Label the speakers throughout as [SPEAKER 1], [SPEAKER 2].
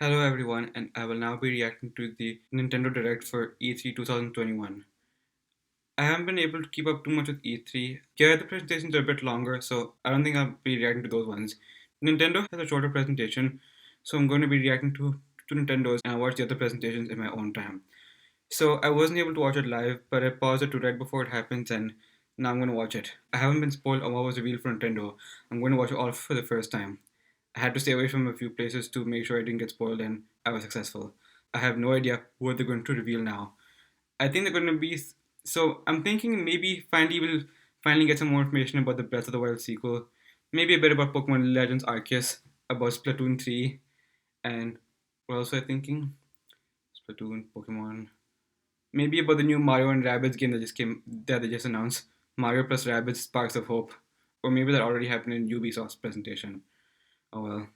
[SPEAKER 1] Hello everyone, and I will now be reacting to the Nintendo Direct for E3 2021. I haven't been able to keep up too much with E3. Yeah, the presentations are a bit longer, so I don't think I'll be reacting to those ones. Nintendo has a shorter presentation, so I'm going to be reacting to Nintendo's and I'll watch the other presentations in my own time. So I wasn't able to watch it live, but I paused it to right before it happens, and now I'm going to watch it. I haven't been spoiled on what was revealed for Nintendo. I'm going to watch it all for the first time. I had to stay away from a few places to make sure I didn't get spoiled, and I was successful. I have no idea what they're going to reveal now. I think they're going to be. So I'm thinking maybe finally we'll finally get some more information about the Breath of the Wild sequel. Maybe a bit about Pokemon Legends Arceus, about Splatoon 3, and what else was I thinking? Splatoon, Pokemon. Maybe about the new Mario and Rabbids game that they just announced. Mario plus Rabbids Sparks of Hope. Or maybe that already happened in Ubisoft's presentation. Oh well.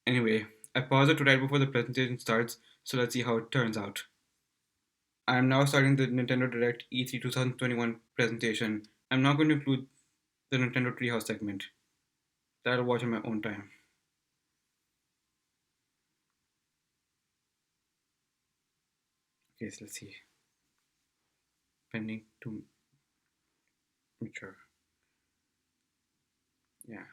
[SPEAKER 1] Anyway, I paused it right before the presentation starts, so let's see how it turns out. I am now starting the Nintendo Direct E3 2021 presentation. I'm not going to include the Nintendo Treehouse segment. That I'll watch on my own time. Okay, so let's see. Pending to mature. Yeah.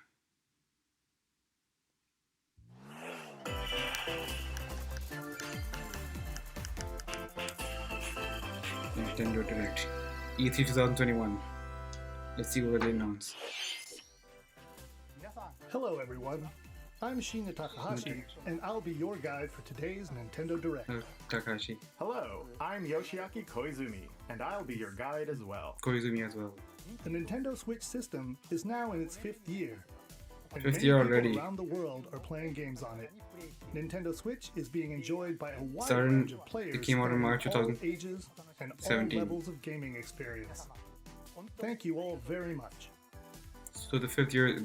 [SPEAKER 1] Nintendo Direct E3 2021. Let's see what they announce.
[SPEAKER 2] Hello everyone, I'm Shinya Takahashi, and I'll be your guide for today's Nintendo Direct.
[SPEAKER 1] Takashi.
[SPEAKER 3] Hello, I'm Yoshiaki Koizumi, and I'll be your guide as well.
[SPEAKER 1] Koizumi as well.
[SPEAKER 2] The Nintendo Switch system is now in its 5th year, and
[SPEAKER 1] Fifth
[SPEAKER 2] many
[SPEAKER 1] year
[SPEAKER 2] people
[SPEAKER 1] already.
[SPEAKER 2] around the world are playing games on it. Nintendo Switch is being enjoyed by a wide
[SPEAKER 1] Started-
[SPEAKER 2] range of players
[SPEAKER 1] it came out in
[SPEAKER 2] spanning
[SPEAKER 1] March
[SPEAKER 2] all
[SPEAKER 1] 2017.
[SPEAKER 2] ages and all levels of gaming experience. Thank you all very much.
[SPEAKER 1] So the 5th year is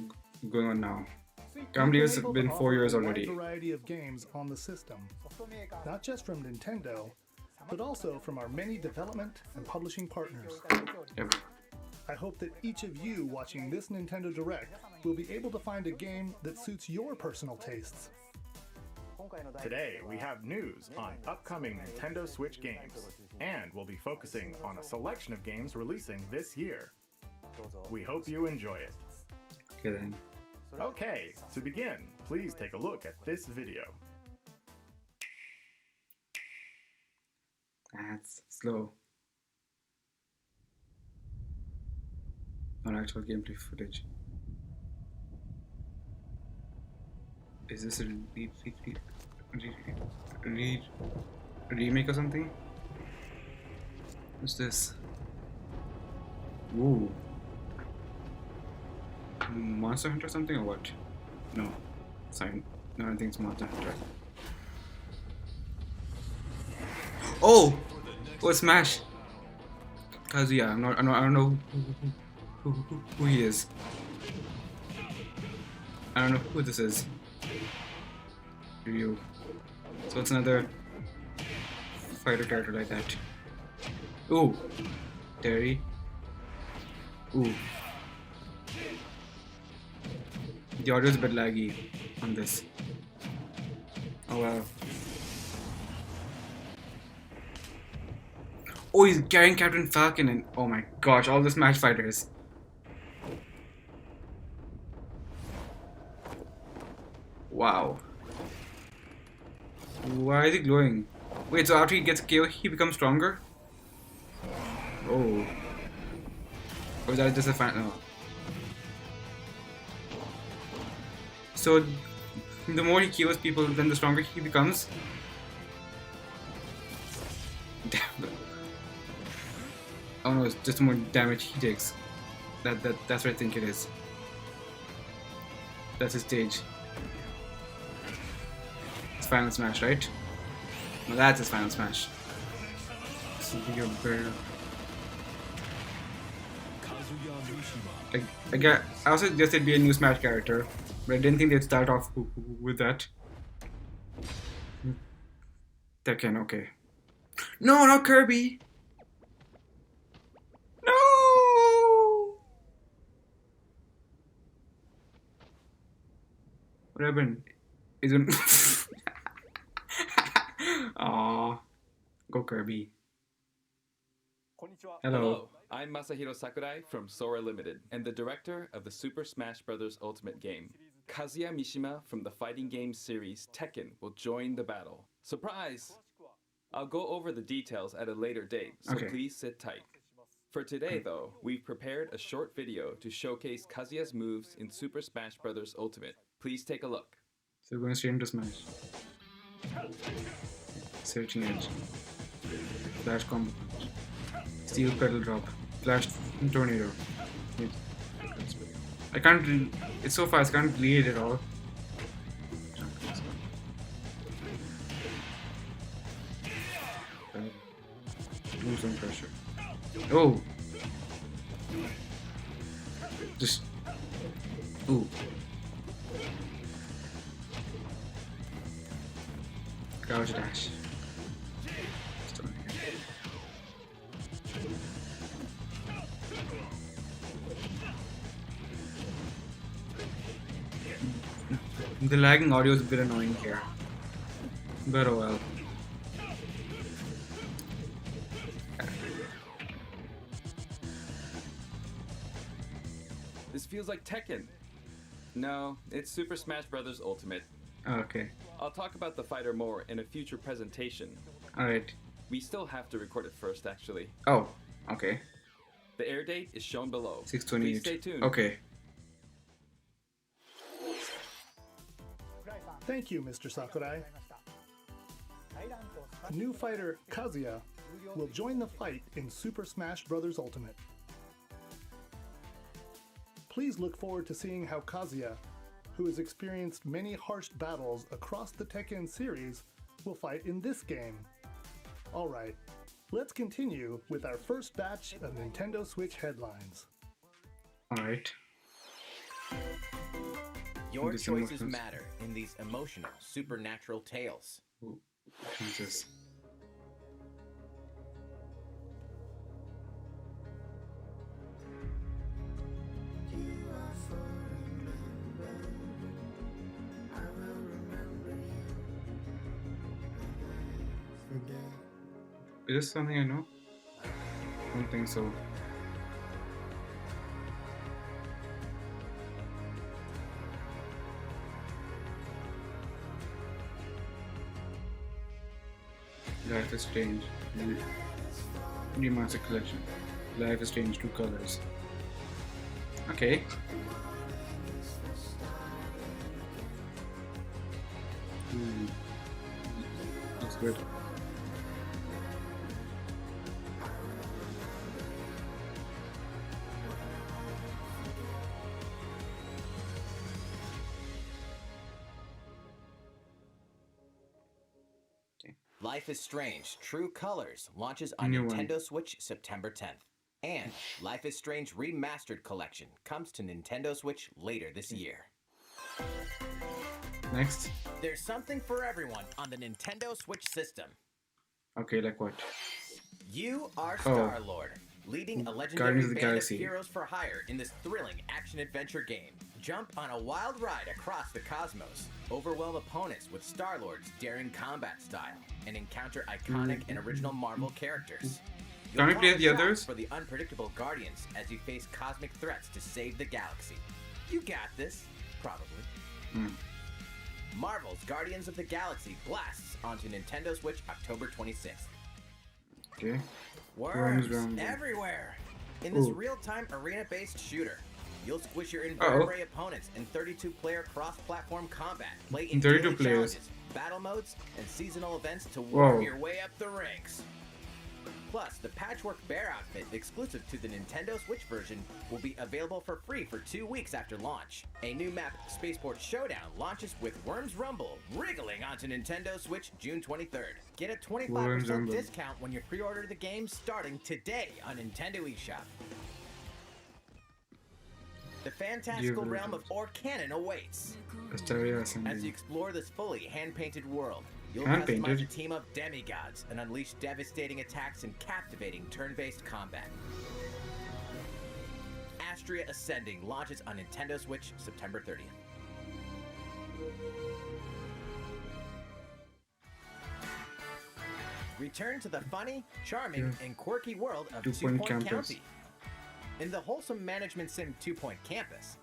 [SPEAKER 1] going on now.
[SPEAKER 2] We've
[SPEAKER 1] Currently, it's
[SPEAKER 2] able to
[SPEAKER 1] been 4 years
[SPEAKER 2] offer a
[SPEAKER 1] already.
[SPEAKER 2] wide variety of games on the system, not just from Nintendo, but also from our many development and publishing partners.
[SPEAKER 1] Yep.
[SPEAKER 2] I hope that each of you watching this Nintendo Direct will be able to find a game that suits your personal tastes.
[SPEAKER 3] Today, we have news on upcoming Nintendo Switch games, and we'll be focusing on a selection of games releasing this year. We hope you enjoy it.
[SPEAKER 1] Okay then.
[SPEAKER 3] Okay, to begin, please take a look at this video.
[SPEAKER 1] That's slow. On actual gameplay footage. Is this a remake or something? What's this? Ooh. Monster Hunter or something or what? No. Sorry. No, I think it's Monster Hunter. Oh! Oh, it's Smash! Kazuya. I don't know who he is. I don't know who this is. Ryu. So it's another fighter character like that. Ooh. Terry. Ooh. The audio is a bit laggy on this. Oh wow. Oh, he's carrying Captain Falcon and oh my gosh, all the Smash fighters. Wow. Why is he glowing? Wait, so after he gets KO, he becomes stronger? Oh. Or is that just a fan? No. So, the more he kills people, then the stronger he becomes. Damn. Oh no, it's just the more damage he takes. That's what I think it is. That's his stage. It's Final Smash, right? No, that's his Final Smash. Severe Burn. I also just it'd be a new Smash character, but I didn't think they'd start off with that. Tekken, okay. No, not Kirby! No! What happened? Isn't Aw. Go Kirby. Hello.
[SPEAKER 4] Hello, I'm Masahiro Sakurai from Sora Limited and the director of the Super Smash Bros. Ultimate game. Kazuya Mishima from the fighting game series Tekken will join the battle. Surprise! I'll go over the details at a later date, so
[SPEAKER 1] Okay.
[SPEAKER 4] please sit tight. For today, though, we've prepared a short video to showcase Kazuya's moves in Super Smash Bros. Ultimate. Please take a look.
[SPEAKER 1] So we're going straight into Smash. Searching Edge. Flash combo. Steel pedal drop. Flash tornado. I can't. It's so fast. I can't read it at all. Move some pressure. Oh. Just. Ooh. Crouch dash. Stone again. The lagging audio is a bit annoying here. But oh well.
[SPEAKER 4] This feels like Tekken. No, it's Super Smash Bros. Ultimate.
[SPEAKER 1] Okay.
[SPEAKER 4] I'll talk about the fighter more in a future presentation.
[SPEAKER 1] Alright.
[SPEAKER 4] We still have to record it first, actually.
[SPEAKER 1] Oh, okay.
[SPEAKER 4] The air date is shown below.
[SPEAKER 1] 628.
[SPEAKER 4] Please stay tuned.
[SPEAKER 1] Okay.
[SPEAKER 2] Thank you, Mr. Sakurai. New fighter Kazuya will join the fight in Super Smash Bros. Ultimate. Please look forward to seeing how Kazuya, who has experienced many harsh battles across the Tekken series, will fight in this game. Alright, let's continue with our first batch of Nintendo Switch headlines.
[SPEAKER 1] Alright.
[SPEAKER 5] Your
[SPEAKER 1] These
[SPEAKER 5] choices
[SPEAKER 1] emotions.
[SPEAKER 5] matter in these emotional, supernatural tales.
[SPEAKER 1] Ooh, Jesus. Is this something I know? I don't think so. Life is Strange. Remastered collection. Life is Strange, 2 colors. Okay. Looks good.
[SPEAKER 5] Life is Strange True Colors launches on
[SPEAKER 1] New one.
[SPEAKER 5] Nintendo Switch September 10th. And Life is Strange Remastered Collection comes to Nintendo Switch later this year.
[SPEAKER 1] Next.
[SPEAKER 5] There's something for everyone on the Nintendo Switch system.
[SPEAKER 1] Okay, like what?
[SPEAKER 5] You are
[SPEAKER 1] Oh.
[SPEAKER 5] Star-Lord, leading a legendary
[SPEAKER 1] Guardians of the
[SPEAKER 5] band
[SPEAKER 1] Galaxy.
[SPEAKER 5] of heroes for hire in this thrilling action-adventure game. Jump on a wild ride across the cosmos, overwhelm opponents with Star-Lord's daring combat style, and encounter iconic and original Marvel characters.
[SPEAKER 1] Can we
[SPEAKER 5] You'll
[SPEAKER 1] play
[SPEAKER 5] call
[SPEAKER 1] the
[SPEAKER 5] the shots
[SPEAKER 1] others?
[SPEAKER 5] for the unpredictable Guardians as you face cosmic threats to save the galaxy. You got this, probably. Marvel's Guardians of the Galaxy blasts onto Nintendo Switch October 26th.
[SPEAKER 1] Okay.
[SPEAKER 5] Worms
[SPEAKER 1] Worms.
[SPEAKER 5] everywhere! In this
[SPEAKER 1] Ooh.
[SPEAKER 5] real-time arena-based shooter, you'll squish your invertebrate opponents in 32-player cross-platform combat. Play in
[SPEAKER 1] 32
[SPEAKER 5] daily
[SPEAKER 1] players.
[SPEAKER 5] challenges, battle modes, and seasonal events to
[SPEAKER 1] Whoa.
[SPEAKER 5] work your way up the ranks. Plus, the Patchwork Bear outfit exclusive to the Nintendo Switch version will be available for free for 2 weeks after launch. A new map, Spaceport Showdown, launches with Worms Rumble wriggling onto Nintendo Switch June 23rd. Get a 25%
[SPEAKER 1] Worms Rumble.
[SPEAKER 5] discount when you pre-order the game starting today on Nintendo eShop. The fantastical
[SPEAKER 1] Give it a
[SPEAKER 5] realm of Orcanon awaits.
[SPEAKER 1] Asteria
[SPEAKER 5] As you
[SPEAKER 1] Ascending.
[SPEAKER 5] explore this fully hand-painted world, you'll
[SPEAKER 1] Hand-painted?
[SPEAKER 5] customize a team of demigods and unleash devastating attacks and captivating turn-based combat. Astria Ascending launches on Nintendo Switch September 30th. Return to the funny, charming, and quirky world of
[SPEAKER 1] 2
[SPEAKER 5] Two
[SPEAKER 1] Point
[SPEAKER 5] Point
[SPEAKER 1] Campus.
[SPEAKER 5] County. In the wholesome management sim 2 Point Campus,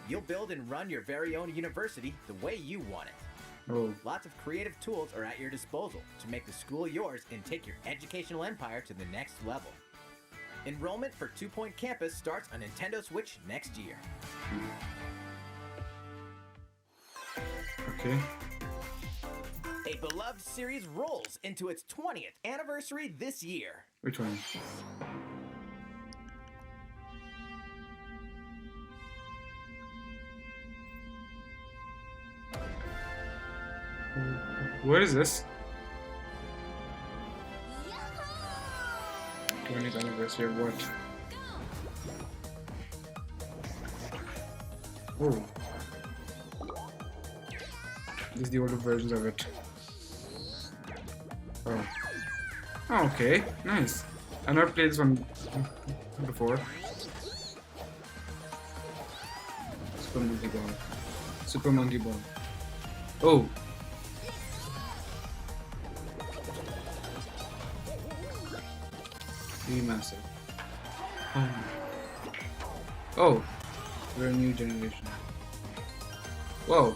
[SPEAKER 5] you'll build and run your very own university the way you want it.
[SPEAKER 1] Oh,
[SPEAKER 5] Lots of creative tools are at your disposal to make the school yours and take your educational empire to the next level. Enrollment for 2 Point Campus starts on Nintendo Switch next year.
[SPEAKER 1] okay.
[SPEAKER 5] A beloved series rolls into its 20th anniversary this year.
[SPEAKER 1] Which one? What is this? 20th anniversary of what? Oh. These are the older versions of it. Oh. Oh, okay, nice. I've not played this one before. Super Monkey Ball. Super Monkey Ball. Oh. Remaster. Oh. Oh. We're a new generation. Whoa.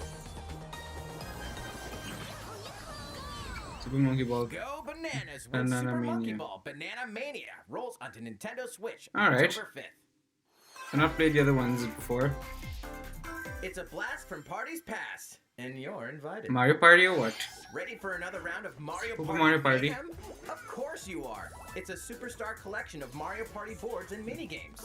[SPEAKER 1] Super Monkey Ball.
[SPEAKER 5] Go bananas with
[SPEAKER 1] Banana
[SPEAKER 5] Super Monkey
[SPEAKER 1] Mania.
[SPEAKER 5] Ball Banana Mania rolls onto Nintendo Switch
[SPEAKER 1] Alright.
[SPEAKER 5] October 5th.
[SPEAKER 1] I've not played the other ones before.
[SPEAKER 5] It's a blast from parties past, and you're invited.
[SPEAKER 1] Mario Party or what?
[SPEAKER 5] Ready for another round of Mario
[SPEAKER 1] Super
[SPEAKER 5] Party?
[SPEAKER 1] Mario Party.
[SPEAKER 5] Mayhem? Of course you are. It's a superstar collection of Mario Party boards and minigames.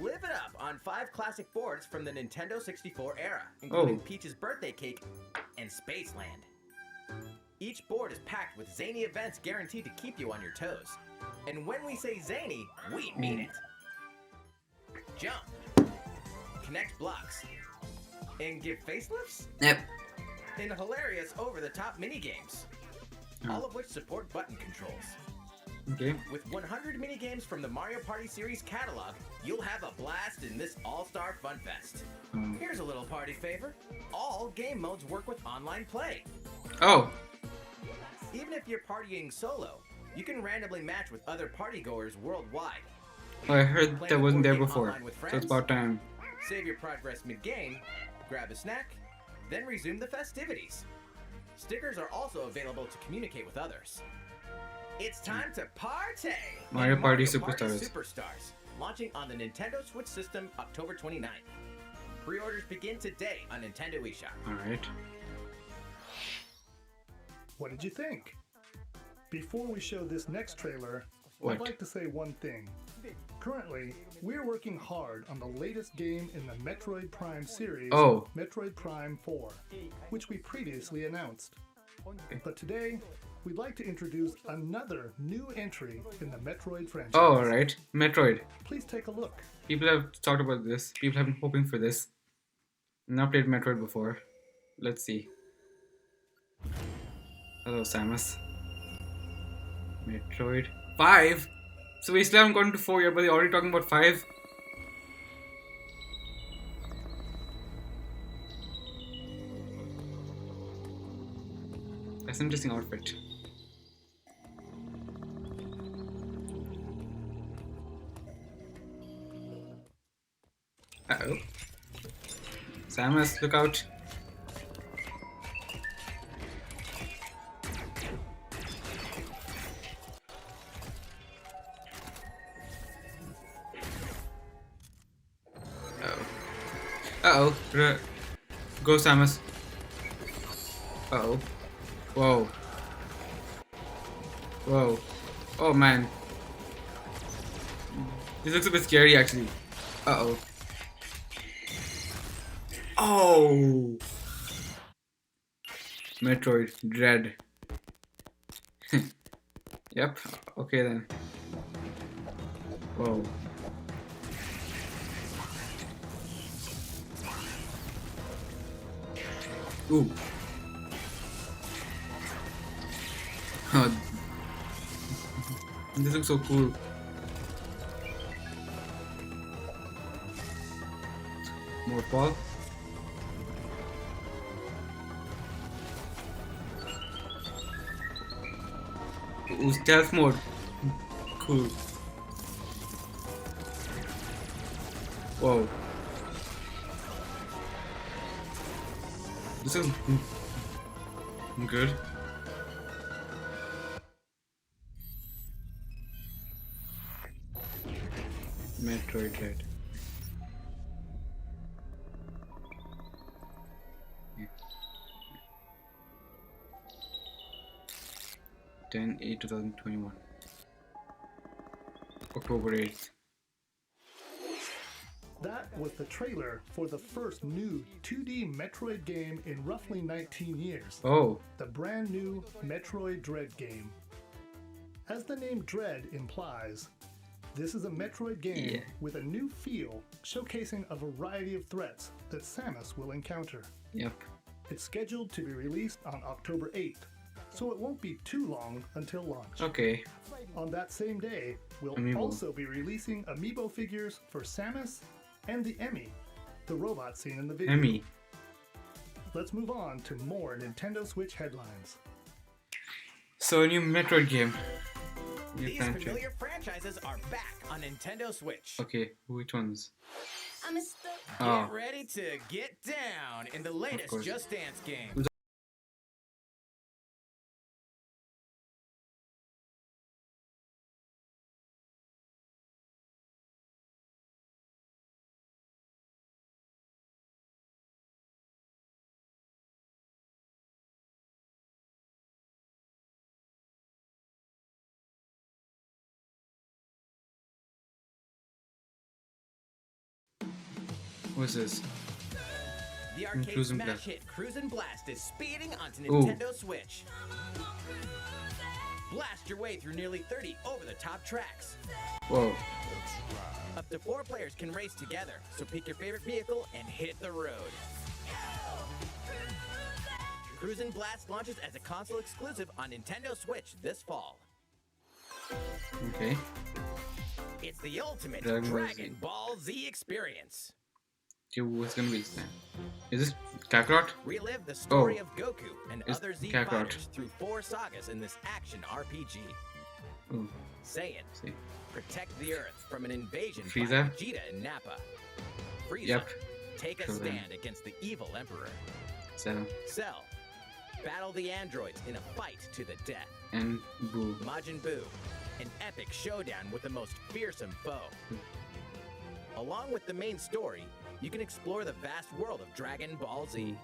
[SPEAKER 5] Live it up on 5 classic boards from the Nintendo 64 era, including
[SPEAKER 1] Oh.
[SPEAKER 5] Peach's birthday cake and Spaceland. Each board is packed with zany events guaranteed to keep you on your toes. And when we say zany, we mean it. Jump, connect blocks, and give facelifts?
[SPEAKER 1] Yep.
[SPEAKER 5] In hilarious over-the-top minigames, all of which support button controls.
[SPEAKER 1] Okay.
[SPEAKER 5] With 100 minigames from the Mario Party series catalog, you'll have a blast in this all-star fun fest. Here's a little party favor. All game modes work with online play.
[SPEAKER 1] Oh.
[SPEAKER 5] Even if you're partying solo, you can randomly match with other partygoers worldwide.
[SPEAKER 1] Oh, I heard
[SPEAKER 5] Play
[SPEAKER 1] that
[SPEAKER 5] the
[SPEAKER 1] wasn't
[SPEAKER 5] board
[SPEAKER 1] there
[SPEAKER 5] game
[SPEAKER 1] before.
[SPEAKER 5] online with
[SPEAKER 1] So it's
[SPEAKER 5] friends?
[SPEAKER 1] about time.
[SPEAKER 5] Save your progress mid-game, grab a snack, then resume the festivities. Stickers are also available to communicate with others. It's time to party!
[SPEAKER 1] Mario
[SPEAKER 5] in
[SPEAKER 1] Party
[SPEAKER 5] Mario Party
[SPEAKER 1] Superstars.
[SPEAKER 5] Superstars, launching on the Nintendo Switch system October 29th. Pre-orders begin today on Nintendo eShop.
[SPEAKER 1] Alright.
[SPEAKER 2] What did you think? Before we show this next trailer,
[SPEAKER 1] What?
[SPEAKER 2] I'd like to say one thing. Currently, we're working hard on the latest game in the Metroid Prime series,
[SPEAKER 1] Oh.
[SPEAKER 2] Metroid Prime 4, which we previously announced. But today, we'd like to introduce another new entry in the Metroid franchise.
[SPEAKER 1] Oh, alright. Metroid.
[SPEAKER 2] Please take a look.
[SPEAKER 1] People have talked about this. People have been hoping for this. Not played Metroid before. Let's see. Hello, Samus. Metroid 5. So we still haven't gotten to 4 yet, but they're already talking about 5. That's an interesting outfit. Uh-oh. Samus, look out. Uh-oh. Go, Samus. Uh-oh. Whoa. Whoa. Oh, man. This looks a bit scary, actually. Uh-oh. Oh! Metroid Dread. Yep. Okay, then. Whoa. Ooh. Oh. This looks so cool. More ball. Ooh, stealth mode. Cool. Whoa. This is good. Metroid Dread. Yeah. 10/8/2021. October 8th.
[SPEAKER 2] That was the trailer for the first new 2D Metroid game in roughly 19 years.
[SPEAKER 1] Oh,
[SPEAKER 2] The brand new Metroid Dread game. As the name Dread implies, this is a Metroid game
[SPEAKER 1] Yeah.
[SPEAKER 2] with a new feel, showcasing a variety of threats that Samus will encounter.
[SPEAKER 1] yep.
[SPEAKER 2] It's scheduled to be released on October 8th, so it won't be too long until launch.
[SPEAKER 1] Okay.
[SPEAKER 2] On that same day, we'll
[SPEAKER 1] Amiibo.
[SPEAKER 2] also be releasing amiibo figures for Samus and the Emmy, the robot seen in the video.
[SPEAKER 1] Emmy.
[SPEAKER 2] Let's move on to more Nintendo Switch headlines.
[SPEAKER 1] So, a new Metroid game. New
[SPEAKER 5] These
[SPEAKER 1] franchise.
[SPEAKER 5] familiar franchises are back on Nintendo Switch.
[SPEAKER 1] Okay, which ones?
[SPEAKER 5] Get
[SPEAKER 1] Oh,
[SPEAKER 5] ready to get down in the latest
[SPEAKER 1] course.
[SPEAKER 5] Just Dance game.
[SPEAKER 1] what's this?
[SPEAKER 5] The arcade
[SPEAKER 1] Cruisin'
[SPEAKER 5] smash
[SPEAKER 1] Blast.
[SPEAKER 5] hit Cruisin' Blast is speeding onto
[SPEAKER 1] Ooh.
[SPEAKER 5] Nintendo Switch. Blast your way through nearly 30 over-the-top tracks.
[SPEAKER 1] Whoa.
[SPEAKER 5] Up to 4 players can race together, so pick your favorite vehicle and hit the road. Cruisin' Blast launches as a console exclusive on Nintendo Switch this fall.
[SPEAKER 1] Okay.
[SPEAKER 5] It's the ultimate
[SPEAKER 1] Dragon Ball Z.
[SPEAKER 5] Dragon Ball Z experience.
[SPEAKER 1] Okay, what's gonna be this time? Is this Kakarot?
[SPEAKER 5] Relive the story
[SPEAKER 1] Oh.
[SPEAKER 5] of Goku and
[SPEAKER 1] It's
[SPEAKER 5] other Z
[SPEAKER 1] Kakarot.
[SPEAKER 5] fighters through 4 sagas in this action RPG.
[SPEAKER 1] Ooh,
[SPEAKER 5] Saiyan,
[SPEAKER 1] see.
[SPEAKER 5] protect the Earth from an invasion
[SPEAKER 1] Frieza?
[SPEAKER 5] by Vegeta and Nappa. Frieza,
[SPEAKER 1] Yep.
[SPEAKER 5] take a
[SPEAKER 1] Kill them.
[SPEAKER 5] stand against the evil Emperor.
[SPEAKER 1] 7.
[SPEAKER 5] Cell, battle the androids in a fight to the death.
[SPEAKER 1] And Boo.
[SPEAKER 5] Majin Buu, an epic showdown with the most fearsome foe. Along with the main story, you can explore the vast world of Dragon Ball Z.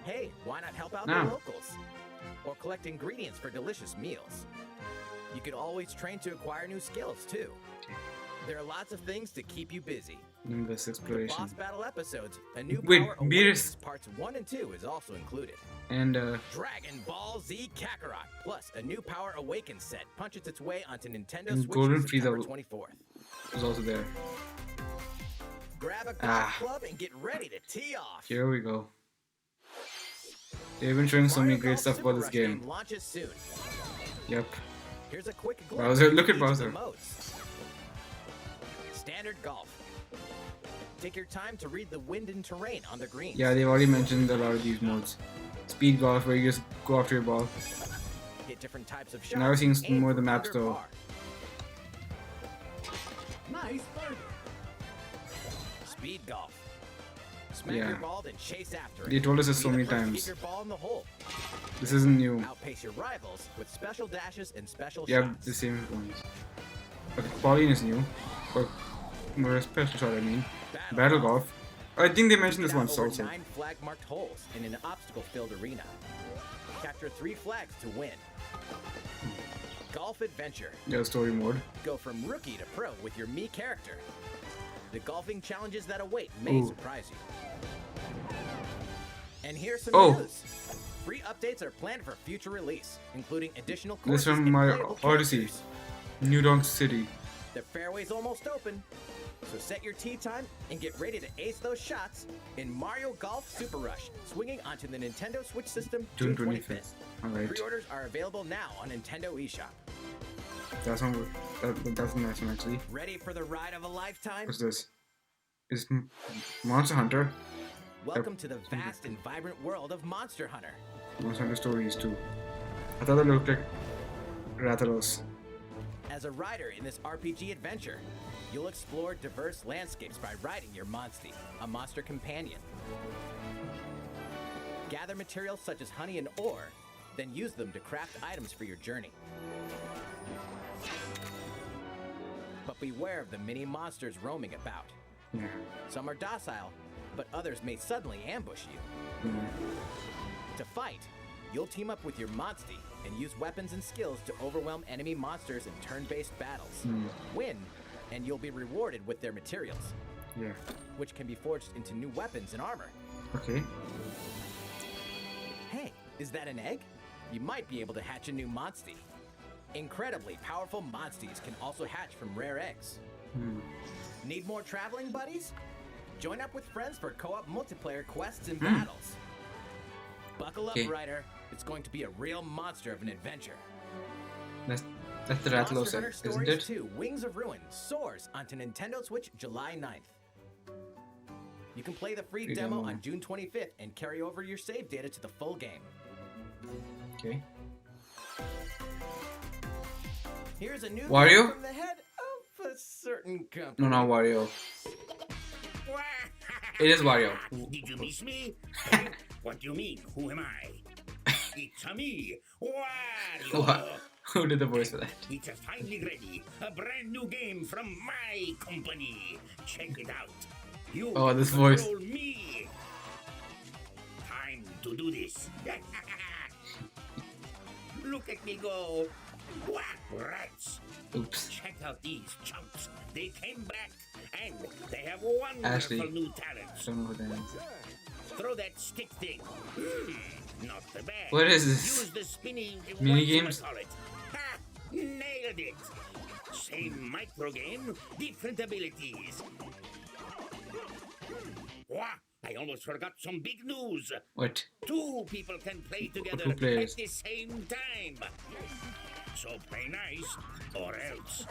[SPEAKER 5] Hey, why not help out
[SPEAKER 1] Ah.
[SPEAKER 5] the locals? Or collect ingredients for delicious meals. You can always train to acquire new skills, too. There are lots of things to keep you busy.
[SPEAKER 1] Nimbus Exploration.
[SPEAKER 5] Boss battle episodes, a new
[SPEAKER 1] Wait,
[SPEAKER 5] Power
[SPEAKER 1] Beerus-
[SPEAKER 5] Awakens parts 1 and 2 is also included.
[SPEAKER 1] And,
[SPEAKER 5] Dragon Ball Z Kakarot, plus a new Power Awakens set punches its way onto Nintendo
[SPEAKER 1] And
[SPEAKER 5] Switch
[SPEAKER 1] Golden
[SPEAKER 5] on September
[SPEAKER 1] Frieza
[SPEAKER 5] 24th.
[SPEAKER 1] was also there.
[SPEAKER 5] Grab a golf
[SPEAKER 1] Ah.
[SPEAKER 5] club and get ready to tee off.
[SPEAKER 1] Here we go. They've been showing so many
[SPEAKER 5] Mario
[SPEAKER 1] great
[SPEAKER 5] Golf
[SPEAKER 1] stuff
[SPEAKER 5] Super
[SPEAKER 1] about this
[SPEAKER 5] Rush
[SPEAKER 1] game.
[SPEAKER 5] launches soon.
[SPEAKER 1] Yep.
[SPEAKER 5] Here's a quick glimpse
[SPEAKER 1] Bowser,
[SPEAKER 5] of
[SPEAKER 1] look at
[SPEAKER 5] each of
[SPEAKER 1] Bowser.
[SPEAKER 5] the modes. Standard golf. Take your time to read the wind and terrain on the greens.
[SPEAKER 1] Yeah, they've already mentioned a lot of these modes. Speed golf, where you just go after your ball.
[SPEAKER 5] Hit different types of shots.
[SPEAKER 1] Now we're seeing
[SPEAKER 5] aim
[SPEAKER 1] more of
[SPEAKER 5] for
[SPEAKER 1] the maps,
[SPEAKER 5] under
[SPEAKER 1] though.
[SPEAKER 5] par.
[SPEAKER 2] Nice birdie.
[SPEAKER 5] Speed golf. Smack
[SPEAKER 1] Yeah.
[SPEAKER 5] your ball, then chase after it.
[SPEAKER 1] They told us this
[SPEAKER 5] Be
[SPEAKER 1] so
[SPEAKER 5] the
[SPEAKER 1] many
[SPEAKER 5] first to
[SPEAKER 1] times.
[SPEAKER 5] Keep your ball in the hole.
[SPEAKER 1] This isn't new.
[SPEAKER 5] Outpace your rivals with special dashes and special
[SPEAKER 1] Yeah,
[SPEAKER 5] shots.
[SPEAKER 1] the same ones. Okay, Pauline is new. Or a special shot, I mean. Battle golf. I think they mentioned this
[SPEAKER 5] Get out
[SPEAKER 1] once
[SPEAKER 5] over
[SPEAKER 1] also.
[SPEAKER 5] 9 flag-marked holes in an obstacle-filled arena. Capture 3 flags to win. Golf Adventure.
[SPEAKER 1] Yeah, story mode.
[SPEAKER 5] Go from rookie to pro with your Mii character. The golfing challenges that await may
[SPEAKER 1] Ooh.
[SPEAKER 5] surprise you. And here's some
[SPEAKER 1] Oh.
[SPEAKER 5] news. Free updates are planned for future release, including additional
[SPEAKER 1] This
[SPEAKER 5] courses
[SPEAKER 1] from
[SPEAKER 5] and
[SPEAKER 1] Mario
[SPEAKER 5] playable
[SPEAKER 1] Odyssey.
[SPEAKER 5] characters.
[SPEAKER 1] New Donk City.
[SPEAKER 5] The fairway's almost open, so set your tee time and get ready to ace those shots in Mario Golf Super Rush, swinging onto the Nintendo Switch system
[SPEAKER 1] June
[SPEAKER 5] June
[SPEAKER 1] 25th.
[SPEAKER 5] 25th.
[SPEAKER 1] Alright.
[SPEAKER 5] Pre-orders are available now on Nintendo eShop.
[SPEAKER 1] That's a nice one actually.
[SPEAKER 5] Ready for the ride of a lifetime?
[SPEAKER 1] What's this? Is Monster Hunter?
[SPEAKER 5] Welcome to the vast and vibrant world of Monster Hunter.
[SPEAKER 1] Monster Hunter Stories too. I thought that looked like Rathalos.
[SPEAKER 5] As a rider in this RPG adventure, you'll explore diverse landscapes by riding your Monstie, a monster companion. Gather materials such as honey and ore, then use them to craft items for your journey. But beware of the many monsters roaming about.
[SPEAKER 1] Yeah.
[SPEAKER 5] Some are docile, but others may suddenly ambush you. To fight, you'll team up with your Monstie and use weapons and skills to overwhelm enemy monsters in turn-based battles. Win, and you'll be rewarded with their materials,
[SPEAKER 1] Yeah.
[SPEAKER 5] which can be forged into new weapons and armor.
[SPEAKER 1] Okay.
[SPEAKER 5] Hey, is that an egg? You might be able to hatch a new Monstie. Incredibly powerful Monsties can also hatch from rare eggs. Need more traveling buddies? Join up with friends for co-op multiplayer quests and battles. Buckle up,
[SPEAKER 1] Okay.
[SPEAKER 5] Ryder. It's going to be a real monster of an adventure.
[SPEAKER 1] That's the
[SPEAKER 5] Monster
[SPEAKER 1] Rathalos,
[SPEAKER 5] Hunter
[SPEAKER 1] isn't
[SPEAKER 5] Stories
[SPEAKER 1] it?
[SPEAKER 5] 2 Wings of Ruin soars onto Nintendo Switch July 9th. You can play the free
[SPEAKER 1] Free
[SPEAKER 5] demo
[SPEAKER 1] demo.
[SPEAKER 5] on June 25th and carry over your save data to the full game.
[SPEAKER 1] Okay.
[SPEAKER 5] Here's a new
[SPEAKER 1] Wario?
[SPEAKER 5] game from the head of a certain
[SPEAKER 1] No,
[SPEAKER 5] company.
[SPEAKER 1] not Wario. It is Wario.
[SPEAKER 6] Did you miss me? What do you mean? Who am I? It's a me, Wario.
[SPEAKER 1] What? Who did the voice for that?
[SPEAKER 6] It's a finally ready, a brand new game from my company. Check it out. You
[SPEAKER 1] Oh, this voice.
[SPEAKER 6] control me. Time to do this. Look at me go. Wah, rats.
[SPEAKER 1] Oops.
[SPEAKER 6] Check out these chumps. They came back and they have wonderful
[SPEAKER 1] Ashley.
[SPEAKER 6] new talents.
[SPEAKER 1] Don't know who that is.
[SPEAKER 6] Throw that stick thing. Not the bad.
[SPEAKER 1] What is this?
[SPEAKER 6] Use the spinning
[SPEAKER 1] Mini games?
[SPEAKER 6] whatchamacallit. Ha! Nailed it. Same micro game, different abilities. Wah! I almost forgot some big news.
[SPEAKER 1] What?
[SPEAKER 6] 2 people can play together
[SPEAKER 1] Two players.
[SPEAKER 6] at the same time. So play nice, or else.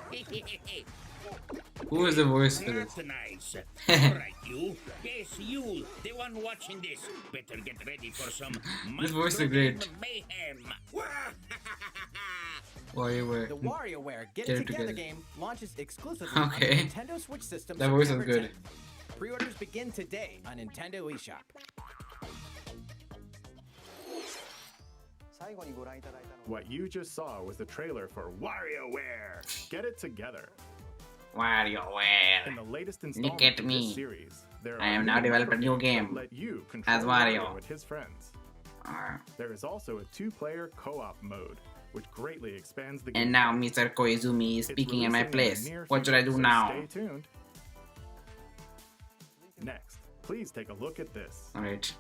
[SPEAKER 1] Who is the voice for this?
[SPEAKER 6] Not nice. Alright, you. Yes, you, the one watching this. Better get ready for some
[SPEAKER 1] This voice is
[SPEAKER 6] micro
[SPEAKER 1] great.
[SPEAKER 6] game mayhem.
[SPEAKER 1] WarioWare.
[SPEAKER 5] The WarioWare Get
[SPEAKER 1] Get
[SPEAKER 5] It
[SPEAKER 1] It
[SPEAKER 5] Together
[SPEAKER 1] Together.
[SPEAKER 5] game launches exclusively
[SPEAKER 1] Okay.
[SPEAKER 5] on the Nintendo Switch system.
[SPEAKER 1] That voice is
[SPEAKER 5] September
[SPEAKER 1] good.
[SPEAKER 5] 10th. Pre-orders begin today on Nintendo eShop.
[SPEAKER 3] What you just saw was the trailer for WarioWare. Get it together. In
[SPEAKER 1] WarioWare.
[SPEAKER 3] the latest installment
[SPEAKER 1] at
[SPEAKER 3] of
[SPEAKER 1] me.
[SPEAKER 3] this series, there
[SPEAKER 1] I
[SPEAKER 3] are
[SPEAKER 1] am now
[SPEAKER 3] new
[SPEAKER 1] developing a new
[SPEAKER 3] microgames that
[SPEAKER 1] game
[SPEAKER 3] let you control
[SPEAKER 1] as Wario.
[SPEAKER 3] Wario with his friends. There is also a 2-player co-op mode, which greatly expands the game.
[SPEAKER 1] And now Mr. Koizumi is
[SPEAKER 3] It's
[SPEAKER 1] speaking in my
[SPEAKER 3] releasing in the
[SPEAKER 1] place.
[SPEAKER 3] near
[SPEAKER 1] What should I
[SPEAKER 3] future,
[SPEAKER 1] do
[SPEAKER 3] so
[SPEAKER 1] now?
[SPEAKER 3] Stay tuned. Next, please take a look at this.
[SPEAKER 1] Alright.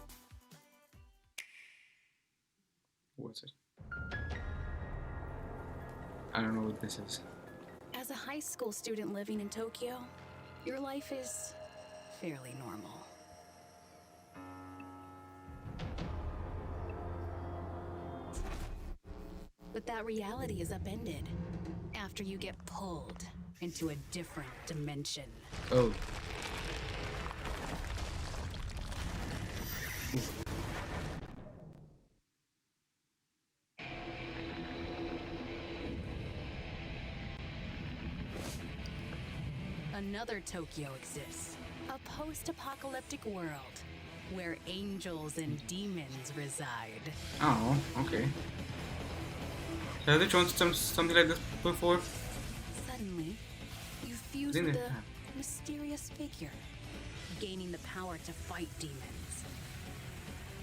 [SPEAKER 1] What's it? I don't know what this is.
[SPEAKER 7] As a high school student living in Tokyo, your life is fairly normal. But that reality is upended after you get pulled into a different dimension.
[SPEAKER 1] Oh.
[SPEAKER 7] Another Tokyo exists, a post-apocalyptic world where angels and demons reside.
[SPEAKER 1] Oh, okay. Have they shown something like this before?
[SPEAKER 7] Suddenly, you fuse
[SPEAKER 1] Didn't
[SPEAKER 7] with
[SPEAKER 1] they?
[SPEAKER 7] a mysterious figure, gaining the power to fight demons.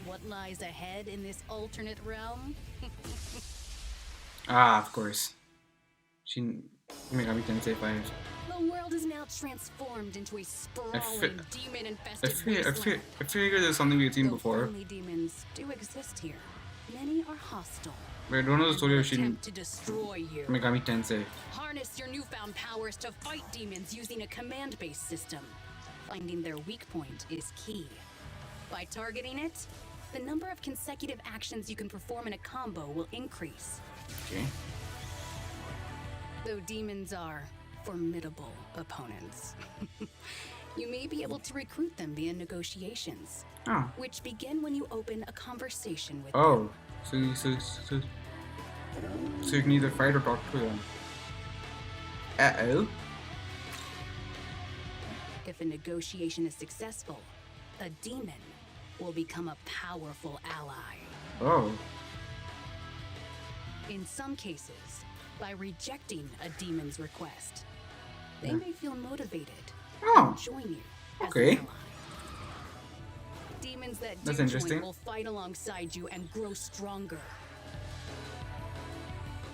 [SPEAKER 7] What lies ahead in this alternate realm?
[SPEAKER 1] Ah, of course. Shin Megami Tensei 5.
[SPEAKER 7] The world is now transformed into a sprawling, demon-infested
[SPEAKER 1] I
[SPEAKER 7] wasteland.
[SPEAKER 1] figured there's something we've seen
[SPEAKER 7] Though
[SPEAKER 1] before.
[SPEAKER 7] friendly demons do exist here, many are hostile.
[SPEAKER 1] But I don't know the
[SPEAKER 7] and
[SPEAKER 1] story
[SPEAKER 7] will
[SPEAKER 1] of Shin
[SPEAKER 7] attempt to destroy you.
[SPEAKER 1] Megami Tensei.
[SPEAKER 7] Harness your newfound powers to fight demons using a command-based system. Finding their weak point is key. By targeting it, the number of consecutive actions you can perform in a combo will increase.
[SPEAKER 1] Okay.
[SPEAKER 7] Though demons are formidable opponents, you may be able to recruit them via negotiations,
[SPEAKER 1] Oh.
[SPEAKER 7] which begin when you open a conversation with
[SPEAKER 1] Oh. So So you can either fight or talk to them. Uh-oh.
[SPEAKER 7] If a negotiation is successful, a demon will become a powerful ally.
[SPEAKER 1] Oh.
[SPEAKER 7] In some cases, by rejecting a demon's request, they
[SPEAKER 1] Yeah.
[SPEAKER 7] may feel motivated
[SPEAKER 1] Oh.
[SPEAKER 7] to join you as
[SPEAKER 1] Okay.
[SPEAKER 7] an ally. Demons that
[SPEAKER 1] That's
[SPEAKER 7] do
[SPEAKER 1] interesting.
[SPEAKER 7] join will fight alongside you and grow stronger.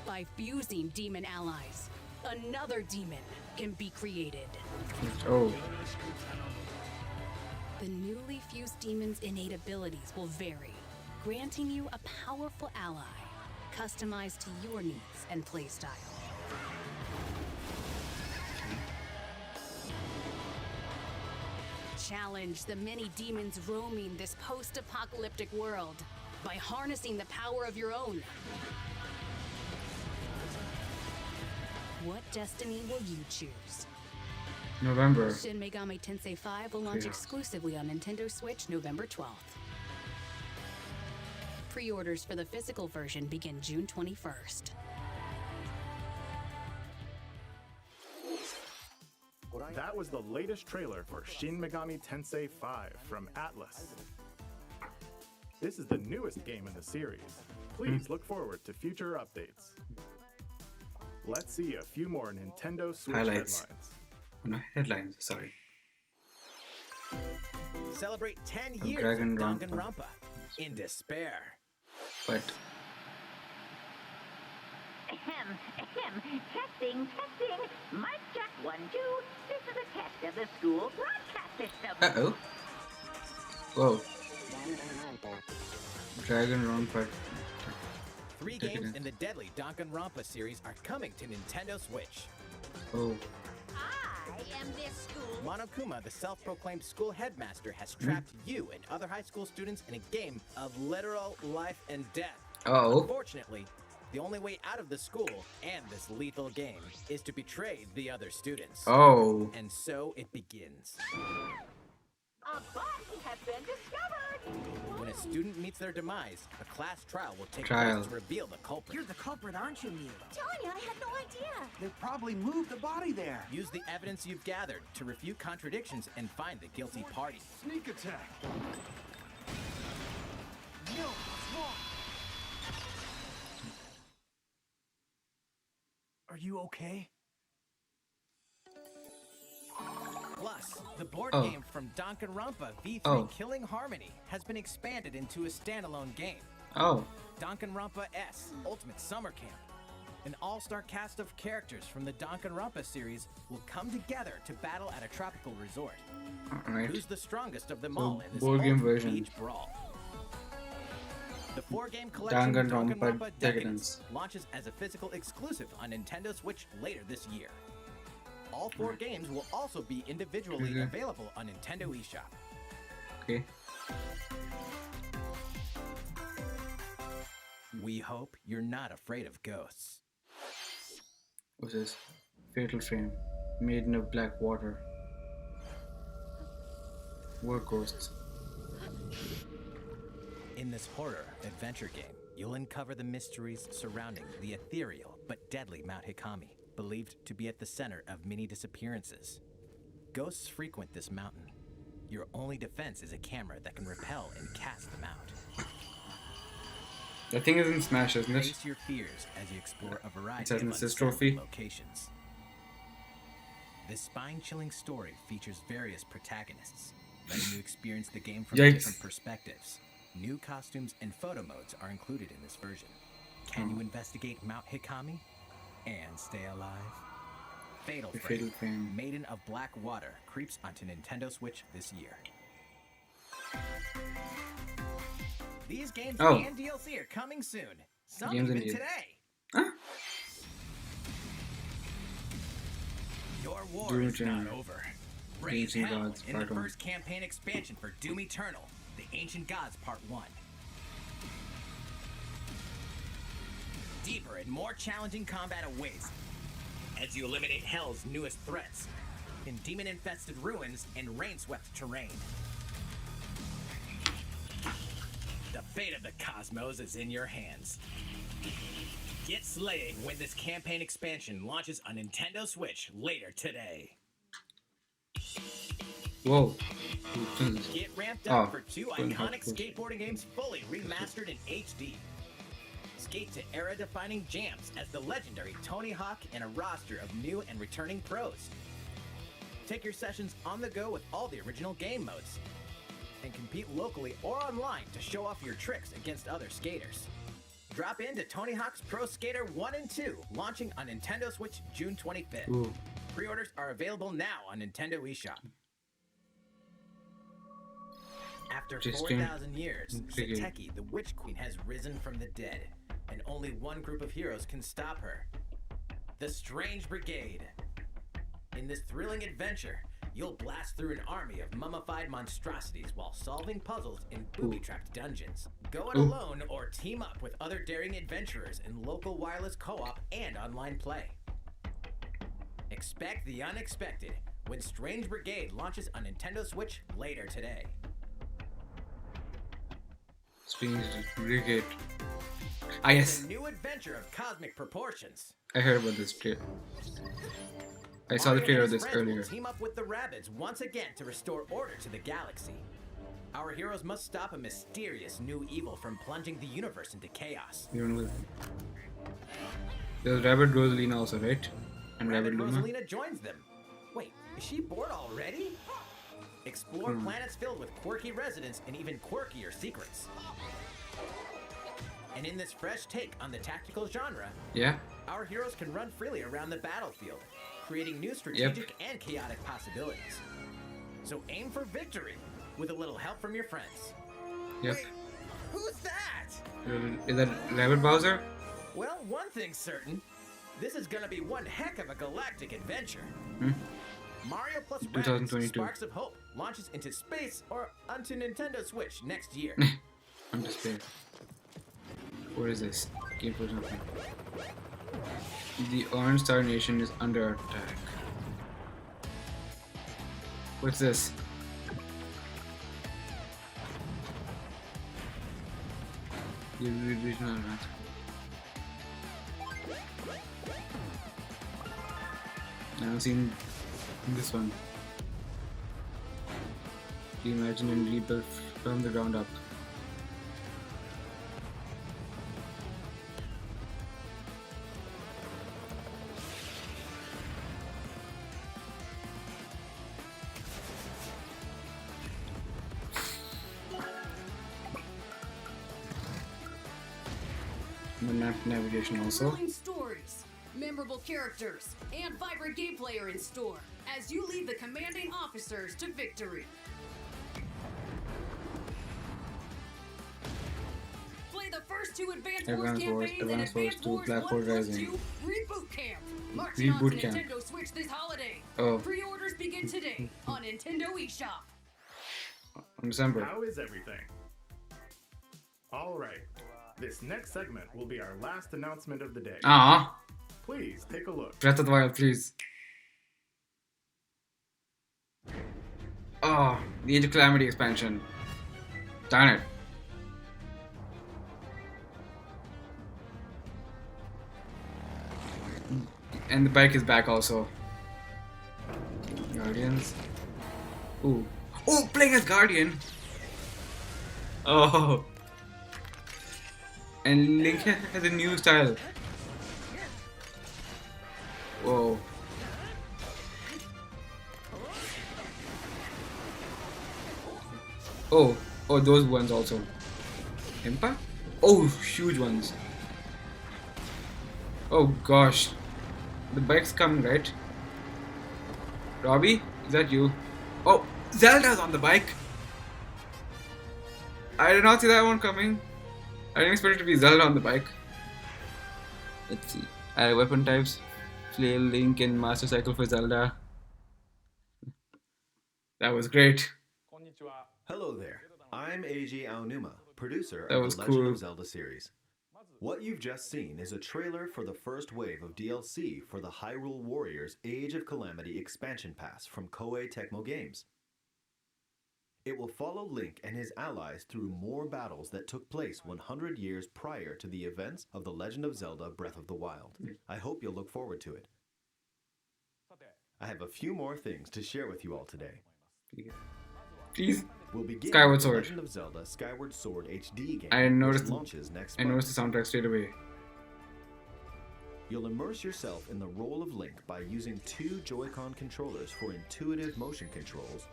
[SPEAKER 7] By fusing demon allies, another demon can be created.
[SPEAKER 1] Oh.
[SPEAKER 7] The newly fused demon's innate abilities will vary, granting you a powerful ally, customized to your needs and playstyle. Challenge the many demons roaming this post-apocalyptic world by harnessing the power of your own. What destiny will you choose?
[SPEAKER 1] November.
[SPEAKER 7] Shin Megami Tensei 5 will launch
[SPEAKER 1] Yeah.
[SPEAKER 7] exclusively on Nintendo Switch November 12th. Pre-orders for the physical version begin June 21st.
[SPEAKER 3] That was the latest trailer for Shin Megami Tensei 5 from Atlas. This is the newest game in the series. Please look forward to future updates. Let's see a few more Nintendo Switch
[SPEAKER 1] Highlights.
[SPEAKER 3] headlines.
[SPEAKER 1] No, headlines, sorry.
[SPEAKER 5] Celebrate 10
[SPEAKER 1] Oh,
[SPEAKER 5] years
[SPEAKER 1] Dragon
[SPEAKER 5] of Danganronpa
[SPEAKER 1] Rampa.
[SPEAKER 5] in despair.
[SPEAKER 1] But
[SPEAKER 8] Ahem, ahem. Testing, testing. Mic check 1, 2. This is a test of the school broadcast system.
[SPEAKER 1] uh-oh. Whoa. Dragon Rampa.
[SPEAKER 5] 3
[SPEAKER 1] Take it
[SPEAKER 5] games
[SPEAKER 1] in.
[SPEAKER 5] in the deadly Danganronpa series are coming to Nintendo Switch.
[SPEAKER 1] Oh.
[SPEAKER 8] I am this school.
[SPEAKER 5] Monokuma, the self-proclaimed school headmaster, has trapped you and other high school students in a game of literal life and death.
[SPEAKER 1] Oh.
[SPEAKER 5] Unfortunately, the only way out of the school and this lethal game is to betray the other students.
[SPEAKER 1] Oh.
[SPEAKER 5] And so it begins.
[SPEAKER 8] A body has been discovered.
[SPEAKER 5] When a student meets their demise, a class trial will take
[SPEAKER 1] Trial.
[SPEAKER 5] place to reveal the culprit.
[SPEAKER 9] You're the culprit, aren't you, Neil?
[SPEAKER 8] Tanya, I had no idea.
[SPEAKER 9] They probably moved the body there.
[SPEAKER 5] Use the evidence you've gathered to refute contradictions and find the guilty party.
[SPEAKER 9] Sneak attack. No, what's wrong? Are you okay?
[SPEAKER 5] Plus, the board
[SPEAKER 1] Oh.
[SPEAKER 5] game from Danganronpa V3
[SPEAKER 1] Oh.
[SPEAKER 5] Killing Harmony has been expanded into a standalone game.
[SPEAKER 1] Oh.
[SPEAKER 5] Danganronpa S Ultimate Summer Camp. An all-star cast of characters from the Danganronpa series will come together to battle at a tropical resort.
[SPEAKER 1] Alright.
[SPEAKER 5] Who's the strongest of them
[SPEAKER 1] So,
[SPEAKER 5] all in this
[SPEAKER 1] board game
[SPEAKER 5] ultimate
[SPEAKER 1] version.
[SPEAKER 5] beach brawl? The 4-game collection
[SPEAKER 1] Danganronpa
[SPEAKER 5] Danganronpa
[SPEAKER 1] Decadence.
[SPEAKER 5] Decadence launches as a physical exclusive on Nintendo Switch later this year. All 4 games will also be individually
[SPEAKER 1] Okay.
[SPEAKER 5] available on Nintendo eShop.
[SPEAKER 1] Okay.
[SPEAKER 5] We hope you're not afraid of ghosts.
[SPEAKER 1] What's this? Fatal Frame. Maiden of Black Water. War Ghosts.
[SPEAKER 5] In this horror adventure game, you'll uncover the mysteries surrounding the ethereal but deadly Mount Hikami, believed to be at the center of many disappearances. Ghosts frequent this mountain. Your only defense is a camera that can repel and cast them out.
[SPEAKER 1] That thing is in Smash, isn't it?
[SPEAKER 5] Face your fears as you explore a variety
[SPEAKER 1] It's an
[SPEAKER 5] of
[SPEAKER 1] assist
[SPEAKER 5] unsettling
[SPEAKER 1] trophy.
[SPEAKER 5] locations. This spine-chilling story features various protagonists, letting you experience the game from
[SPEAKER 1] Yikes.
[SPEAKER 5] different perspectives. New costumes and photo modes are included in this version. Can you investigate Mount Hikami and stay alive? Fatal
[SPEAKER 1] The
[SPEAKER 5] Frame,
[SPEAKER 1] Fatal Frame.
[SPEAKER 5] Maiden of Black Water, creeps onto Nintendo Switch this year. These games
[SPEAKER 1] Oh.
[SPEAKER 5] and DLC are coming soon. Some
[SPEAKER 1] Games
[SPEAKER 5] even
[SPEAKER 1] indeed.
[SPEAKER 5] today.
[SPEAKER 1] Huh?
[SPEAKER 5] Your war
[SPEAKER 1] Doom
[SPEAKER 5] is not
[SPEAKER 1] Eternal.
[SPEAKER 5] over. Raise
[SPEAKER 1] Ancient
[SPEAKER 5] hell
[SPEAKER 1] Gods,
[SPEAKER 5] in the
[SPEAKER 1] Part 1.
[SPEAKER 5] first campaign expansion for Doom Eternal, The Ancient Gods Part 1. Deeper and more challenging combat awaits as you eliminate Hell's newest threats in demon-infested ruins and rain-swept terrain. The fate of the cosmos is in your hands. Get slaying when this campaign expansion launches on Nintendo Switch later today.
[SPEAKER 1] Whoa.
[SPEAKER 5] Get ramped up
[SPEAKER 1] Oh,
[SPEAKER 5] for two
[SPEAKER 1] couldn't help
[SPEAKER 5] iconic
[SPEAKER 1] but-
[SPEAKER 5] skateboarding games fully remastered in HD. Skate to era-defining jams as the legendary Tony Hawk and a roster of new and returning pros. Take your sessions on the go with all the original game modes. And compete locally or online to show off your tricks against other skaters. Drop into Tony Hawk's Pro Skater 1 and 2, launching on Nintendo Switch June 25th.
[SPEAKER 1] Ooh.
[SPEAKER 5] Pre-orders are available now on Nintendo eShop. After
[SPEAKER 1] Just
[SPEAKER 5] 4,000 years,
[SPEAKER 1] Figured.
[SPEAKER 5] Sateki, the Witch Queen, has risen from the dead, and only one group of heroes can stop her. The Strange Brigade. In this thrilling adventure, you'll blast through an army of mummified monstrosities while solving puzzles in booby-trapped dungeons. Go it alone or team up with other daring adventurers in local wireless co-op and online play. Expect the unexpected when Strange Brigade launches on Nintendo Switch later today.
[SPEAKER 1] Strange Brigade. Ah, yes.
[SPEAKER 5] The new adventure of cosmic proportions.
[SPEAKER 1] I heard about this trailer. I saw the
[SPEAKER 5] Mario
[SPEAKER 1] trailer
[SPEAKER 5] and
[SPEAKER 1] of
[SPEAKER 5] his
[SPEAKER 1] this
[SPEAKER 5] friends will
[SPEAKER 1] earlier.
[SPEAKER 5] Team up with the Rabbids once again to restore order to the galaxy. Our heroes must stop a mysterious new evil from plunging the universe into chaos.
[SPEAKER 1] You don't know. There's Rabbit Rosalina also, right? And Rabbit
[SPEAKER 5] Rabbid
[SPEAKER 1] Luna.
[SPEAKER 5] Rosalina joins them. Wait, is she bored already? Explore planets filled with quirky residents and even quirkier secrets. And in this fresh take on the tactical genre,
[SPEAKER 1] Yeah.
[SPEAKER 5] our heroes can run freely around the battlefield, creating new strategic and chaotic possibilities. So aim for victory with a little help from your friends.
[SPEAKER 1] Yep.
[SPEAKER 5] Wait, who's that?
[SPEAKER 1] Is that Rabbit Bowser?
[SPEAKER 5] Well, one thing's certain. This is gonna be one heck of a galactic adventure. Mario plus Rabbids
[SPEAKER 1] 2022.
[SPEAKER 5] Sparks of Hope launches into space or onto Nintendo Switch next year.
[SPEAKER 1] I'm just playing. What is this? Game for something. The Orange Star Nation is under attack. What's this? The regional advance. I haven't seen this one. Reimagine and rebuild from the ground up. The map navigation also.
[SPEAKER 7] Thrilling stories, memorable characters, and vibrant gameplay are in store as you lead the commanding officers to victory. Play the first two Advance Wars
[SPEAKER 1] Advance Wars,
[SPEAKER 7] campaigns and
[SPEAKER 1] Advance Wars
[SPEAKER 7] Advance
[SPEAKER 1] 2,
[SPEAKER 7] Wars
[SPEAKER 1] Black
[SPEAKER 7] 1
[SPEAKER 1] Hole
[SPEAKER 7] plus
[SPEAKER 1] Rising.
[SPEAKER 7] 2 Reboot Camp. Marching on
[SPEAKER 1] Reboot
[SPEAKER 7] to
[SPEAKER 1] Camp.
[SPEAKER 7] Nintendo Switch this holiday.
[SPEAKER 1] Oh.
[SPEAKER 7] Pre-orders begin today on Nintendo eShop.
[SPEAKER 1] In December.
[SPEAKER 3] How is everything? All right. This next segment will be our last announcement of the day.
[SPEAKER 1] Ah,
[SPEAKER 3] Please take a look.
[SPEAKER 1] Breath of the Wild, please. Oh, the Age of Calamity expansion. Darn it. And the bike is back also. Guardians. Ooh. Oh, playing as Guardian. Oh. And Link has a new style. Whoa. Oh, those ones also. Impa? Oh, huge ones. Oh gosh. The bike's coming, right? Robbie? Is that you? Oh, Zelda's on the bike! I did not see that one coming. I didn't expect it to be Zelda on the bike. Let's see. Weapon types. Flail, Link, and Master Cycle for Zelda. That was great.
[SPEAKER 10] Hello there. I'm Eiji Aonuma, producer
[SPEAKER 1] That
[SPEAKER 10] of
[SPEAKER 1] was
[SPEAKER 10] the Legend
[SPEAKER 1] cool.
[SPEAKER 10] of Zelda series. What you've just seen is a trailer for the first wave of DLC for the Hyrule Warriors Age of Calamity expansion pass from Koei Tecmo Games. It will follow Link and his allies through more battles that took place 100 years prior to the events of The Legend of Zelda Breath of the Wild. I hope you'll look forward to it. I have a few more things to share with you all today.
[SPEAKER 1] Please.
[SPEAKER 10] We'll begin
[SPEAKER 1] Skyward
[SPEAKER 10] with The
[SPEAKER 1] Sword.
[SPEAKER 10] Legend of Zelda Skyward Sword HD game,
[SPEAKER 1] I noticed.
[SPEAKER 10] which launches next
[SPEAKER 1] I
[SPEAKER 10] month.
[SPEAKER 1] noticed the soundtrack straight away.
[SPEAKER 10] You'll immerse yourself in the role of Link by using 2 Joy-Con controllers for intuitive motion controls,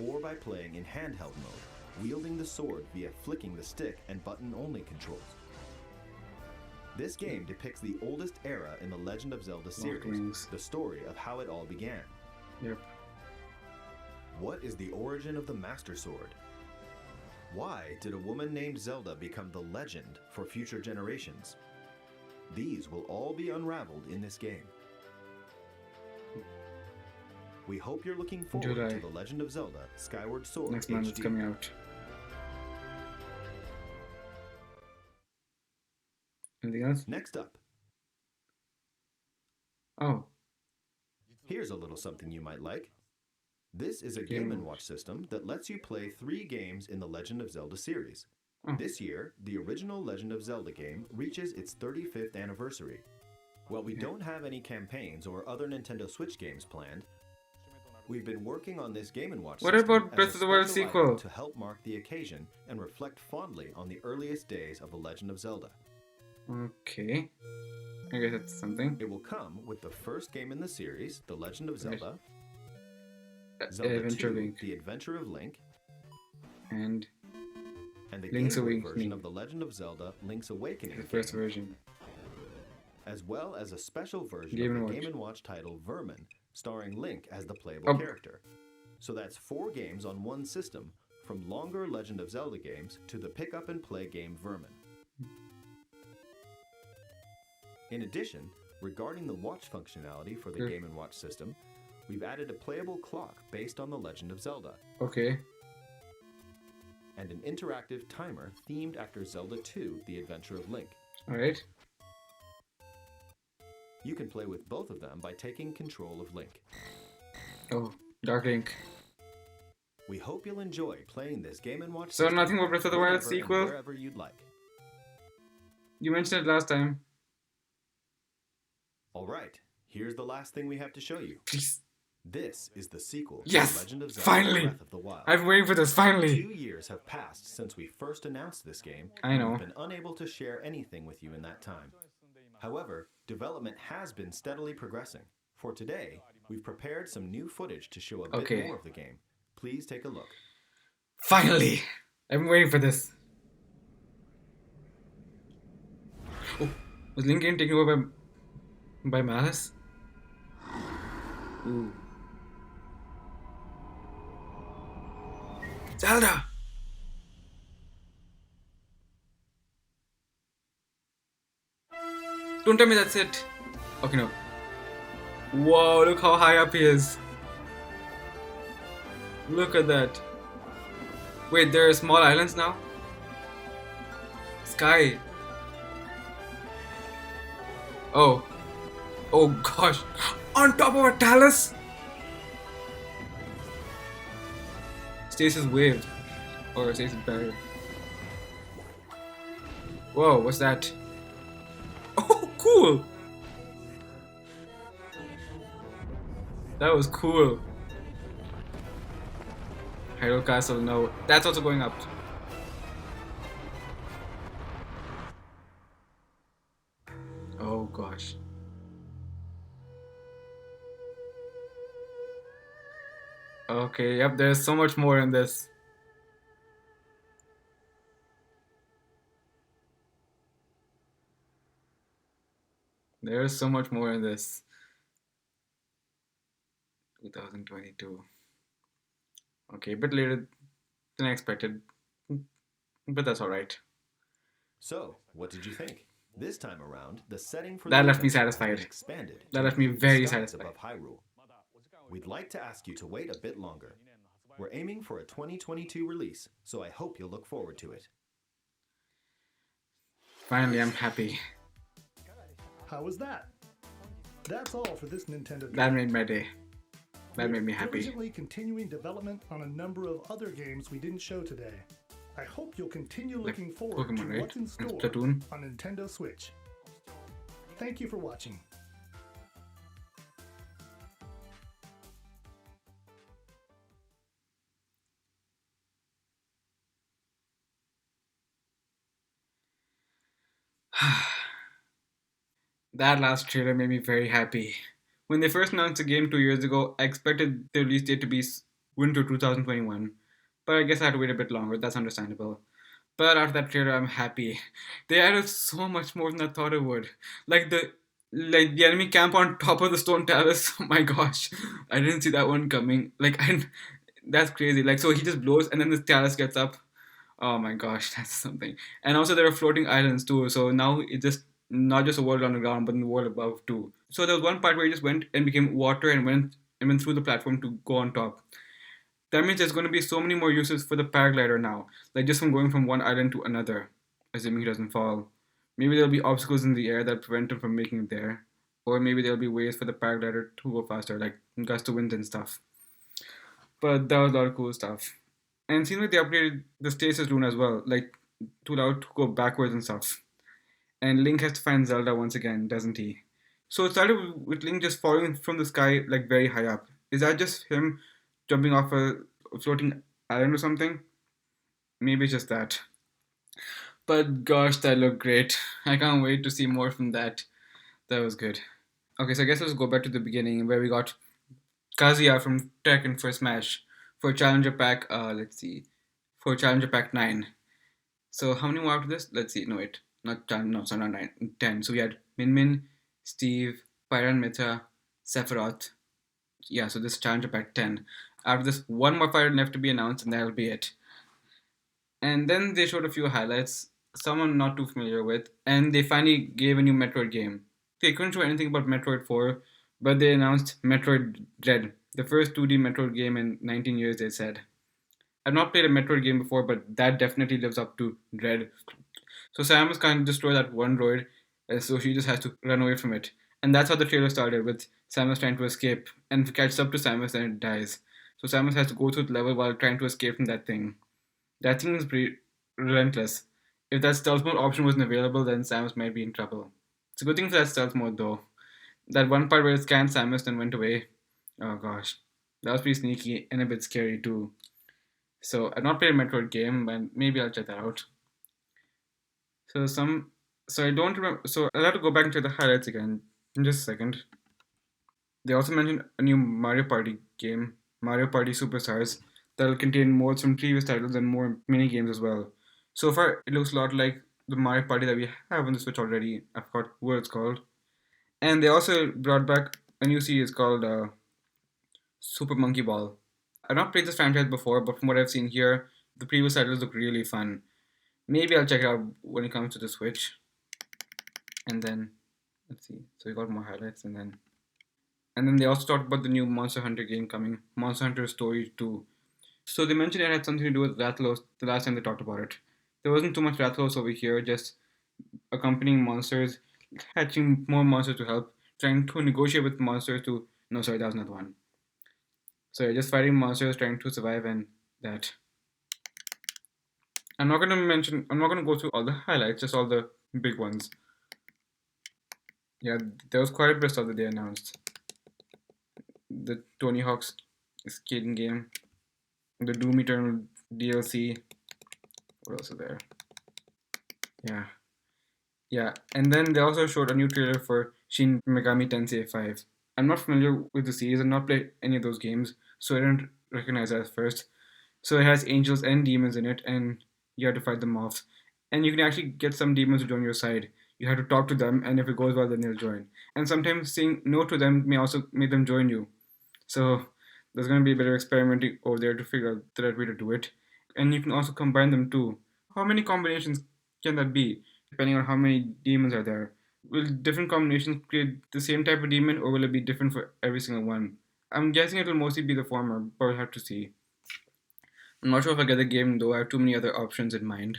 [SPEAKER 10] or by playing in handheld mode, wielding the sword via flicking the stick and button-only controls. This game depicts the oldest era in the Legend of Zelda series,
[SPEAKER 1] Wings.
[SPEAKER 10] the story of how it all began.
[SPEAKER 1] Yep.
[SPEAKER 10] What is the origin of the Master Sword? Why did a woman named Zelda become the legend for future generations? These will all be unraveled in this game. We hope you're looking forward
[SPEAKER 1] July.
[SPEAKER 10] to The Legend of Zelda Skyward Sword
[SPEAKER 1] Next month
[SPEAKER 10] HD.
[SPEAKER 1] it's coming out. Anything else?
[SPEAKER 10] Next up,
[SPEAKER 1] Oh,
[SPEAKER 10] here's a little something you might like. This is a
[SPEAKER 1] Game
[SPEAKER 10] Game &
[SPEAKER 1] Watch.
[SPEAKER 10] Watch system that lets you play 3 games in the Legend of Zelda series.
[SPEAKER 1] Oh.
[SPEAKER 10] This year, the original Legend of Zelda game reaches its 35th anniversary. While we don't have any campaigns or other Nintendo Switch games planned, we've been working on this Game & Watch
[SPEAKER 1] What
[SPEAKER 10] system
[SPEAKER 1] about
[SPEAKER 10] as
[SPEAKER 1] Breath
[SPEAKER 10] a
[SPEAKER 1] of the Wild
[SPEAKER 10] special
[SPEAKER 1] sequel?
[SPEAKER 10] item to help mark the occasion and reflect fondly on the earliest days of the Legend of Zelda.
[SPEAKER 1] okay. I guess that's something.
[SPEAKER 10] It will come with the first game in the series, The Legend of
[SPEAKER 1] Right.
[SPEAKER 10] Zelda, Zelda
[SPEAKER 1] Adventure
[SPEAKER 10] 2,
[SPEAKER 1] Link.
[SPEAKER 10] The Adventure of Link,
[SPEAKER 1] And
[SPEAKER 10] and the
[SPEAKER 1] Link's
[SPEAKER 10] Game Boy
[SPEAKER 1] Awakening.
[SPEAKER 10] version of The Legend of Zelda Link's Awakening
[SPEAKER 1] the first
[SPEAKER 10] game,
[SPEAKER 1] version.
[SPEAKER 10] as well as a special version
[SPEAKER 1] Game
[SPEAKER 10] of
[SPEAKER 1] &
[SPEAKER 10] the
[SPEAKER 1] Watch.
[SPEAKER 10] Game & Watch title Vermin, starring Link as the playable
[SPEAKER 1] Oh.
[SPEAKER 10] character. So that's 4 games on one system, from longer Legend of Zelda games to the pick-up-and-play game Vermin. In addition, regarding the watch functionality for the
[SPEAKER 1] Sure.
[SPEAKER 10] Game & Watch system, we've added a playable clock based on The Legend of Zelda,
[SPEAKER 1] Okay.
[SPEAKER 10] and an interactive timer themed after Zelda 2, The Adventure of Link.
[SPEAKER 1] Alright.
[SPEAKER 10] You can play with both of them by taking control of Link.
[SPEAKER 1] Oh, Dark Link.
[SPEAKER 10] We hope you'll enjoy playing this Game & Watch
[SPEAKER 1] So
[SPEAKER 10] system
[SPEAKER 1] nothing about Breath of the Wild
[SPEAKER 10] whenever and
[SPEAKER 1] sequel?
[SPEAKER 10] wherever you'd like.
[SPEAKER 1] You mentioned it last time.
[SPEAKER 10] All right, here's the last thing we have to show you.
[SPEAKER 1] Please.
[SPEAKER 10] This is the sequel to
[SPEAKER 1] Yes!
[SPEAKER 10] The Legend of Zelda
[SPEAKER 1] Finally!
[SPEAKER 10] Breath of the Wild.
[SPEAKER 1] I've been waiting for this, finally!
[SPEAKER 10] 2 years have passed since we first announced this game.
[SPEAKER 1] I
[SPEAKER 10] and
[SPEAKER 1] know.
[SPEAKER 10] We've been unable to share anything with you in that time. However, development has been steadily progressing. For today, we've prepared some new footage to show a bit
[SPEAKER 1] Okay.
[SPEAKER 10] more of the game. Please take a look.
[SPEAKER 1] Finally! I've been waiting for this. Oh, was Link getting taken over by Malice? Ooh. Zelda! Don't tell me that's it. Okay, no. Whoa, look how high up he is. Look at that. Wait, there are small islands now? Sky. Oh. Oh gosh. On top of a talus? Stasis waved. Or stasis barrier. Whoa, what's that? Oh, cool! That was cool. Hyrule Castle, no. That's also going up. Oh gosh. Okay, yep, there's so much more in this. There's so much more in this. 2022. Okay, a bit later than I expected. But that's alright.
[SPEAKER 10] So, what did you think? This time around, the setting for
[SPEAKER 1] That
[SPEAKER 10] the
[SPEAKER 1] left me
[SPEAKER 10] adventure has
[SPEAKER 1] satisfied.
[SPEAKER 10] been expanded
[SPEAKER 1] That
[SPEAKER 10] to
[SPEAKER 1] left me
[SPEAKER 10] include
[SPEAKER 1] very
[SPEAKER 10] skies
[SPEAKER 1] satisfied.
[SPEAKER 10] above Hyrule. We'd like to ask you to wait a bit longer. We're aiming for a 2022 release, so I hope you'll look forward to it.
[SPEAKER 1] Finally, I'm happy.
[SPEAKER 2] How was that? That's all for this Nintendo
[SPEAKER 1] That made my day. That made me happy.
[SPEAKER 2] Diligently continuing development on a number of other games we didn't show today. I hope you'll continue looking forward
[SPEAKER 1] Pokemon,
[SPEAKER 2] to
[SPEAKER 1] right?
[SPEAKER 2] what's in
[SPEAKER 1] And
[SPEAKER 2] store
[SPEAKER 1] Splatoon.
[SPEAKER 2] on Nintendo Switch. Thank you for watching.
[SPEAKER 1] That last trailer made me very happy. When they first announced the game 2 years ago, I expected the release date to be winter 2021. But I guess I had to wait a bit longer, that's understandable. But after that trailer, I'm happy. They added so much more than I thought it would. Like the enemy camp on top of the stone talus. Oh my gosh, I didn't see that one coming. That's crazy. Like, so he just blows and then the talus gets up. Oh my gosh, that's something. And also there are floating islands too. So now it's just not just a world on the ground, but in the world above too. So there was one part where he just went and became water and went through the platform to go on top. That means there's going to be so many more uses for the paraglider now, like just from going from one island to another, assuming he doesn't fall. Maybe there'll be obstacles in the air that prevent him from making it there, or maybe there'll be ways for the paraglider to go faster, like gust of wind and stuff. But that was a lot of cool stuff. And it seems like they upgraded the stasis rune as well, like to allow it to go backwards and stuff. And Link has to find Zelda once again, doesn't he? So it started with Link just falling from the sky, like very high up. Is that just him jumping off a floating island or something? Maybe it's just that. But gosh, that looked great. I can't wait to see more from that. That was good. Okay, so I guess let's go back to the beginning where we got Kazuya from Tekken for Smash for Challenger Pack, for Challenger Pack 9. So how many more after this? Let's see. No, wait. Not 9. 10. So we had Min Min, Steve, Pyran Mithra, Sephiroth. Yeah, so this is Challenger Pack 10. After this, one more fighter left to be announced, and that'll be it. And then they showed a few highlights, some I'm not too familiar with, and they finally gave a new Metroid game. They couldn't show anything about Metroid 4, but they announced Metroid Dread, the first 2D Metroid game in 19 years, they said. I've not played a Metroid game before, but that definitely lives up to Dread. So Samus can't destroy that one droid, so she just has to run away from it. And that's how the trailer started, with Samus trying to escape, and if it catches up to Samus, then it dies. So Samus has to go through the level while trying to escape from that thing. That thing is pretty relentless. If that stealth mode option wasn't available, then Samus might be in trouble. It's a good thing for that stealth mode though. That one part where it scanned Samus and went away. Oh gosh. That was pretty sneaky and a bit scary too. So I've not played a Metroid game, but maybe I'll check that out. So I don't remember. So I'll have to go back and check the highlights again in just a second. They also mentioned a new Mario Party game, Mario Party Superstars, that will contain modes from previous titles and more mini games as well. So far, it looks a lot like the Mario Party that we have on the Switch already. I forgot what it's called. And they also brought back a new series called Super Monkey Ball. I've not played this franchise before, but from what I've seen here, the previous titles look really fun. Maybe I'll check it out when it comes to the Switch. And then, let's see. So we got more highlights, and then they also talked about the new Monster Hunter game coming, Monster Hunter Story 2. So they mentioned it had something to do with Rathalos the last time they talked about it. There wasn't too much Rathalos over here, just accompanying monsters, hatching more monsters to help, trying to negotiate with monsters to... No, sorry, that was another one. So yeah, just fighting monsters, trying to survive, and that. I'm not going to go through all the highlights, just all the big ones. Yeah, there was quite a bit of stuff that they announced. The Tony Hawk's skating game, the Doom Eternal DLC. What else is there? Yeah, and then they also showed a new trailer for Shin Megami Tensei 5. I'm not familiar with the series, I've not played any of those games, so I didn't recognize that at first. So it has angels and demons in it, and you have to fight them off. And you can actually get some demons to join your side. You have to talk to them, and if it goes well, then they'll join. And sometimes saying no to them may also make them join you. So there's going to be a bit of experimenting over there to figure out the right way to do it. And you can also combine them too. How many combinations can that be, depending on how many demons are there? Will different combinations create the same type of demon, or will it be different for every single one? I'm guessing it will mostly be the former, but we'll have to see. I'm not sure if I get the game though, I have too many other options in mind.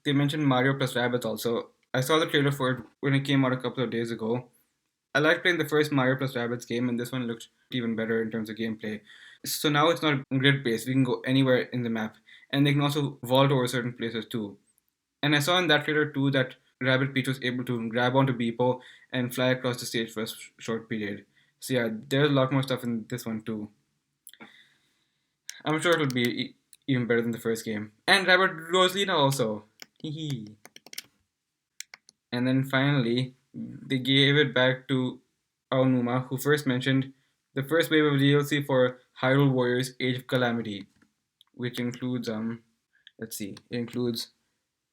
[SPEAKER 1] They mentioned Mario plus Rabbids also. I saw the trailer for it when it came out a couple of days ago. I liked playing the first Mario plus Rabbids game, and this one looked even better in terms of gameplay. So now it's not grid based, we can go anywhere in the map, and they can also vault over certain places too. And I saw in that trailer too that Rabbid Peach was able to grab onto Beepo and fly across the stage for a short period. So yeah, there's a lot more stuff in this one too. I'm sure it'll be even better than the first game. And Rabbit Rosalina also. Hee. And then finally, they gave it back to Aonuma, who first mentioned the first wave of DLC for Hyrule Warriors Age of Calamity, which includes it includes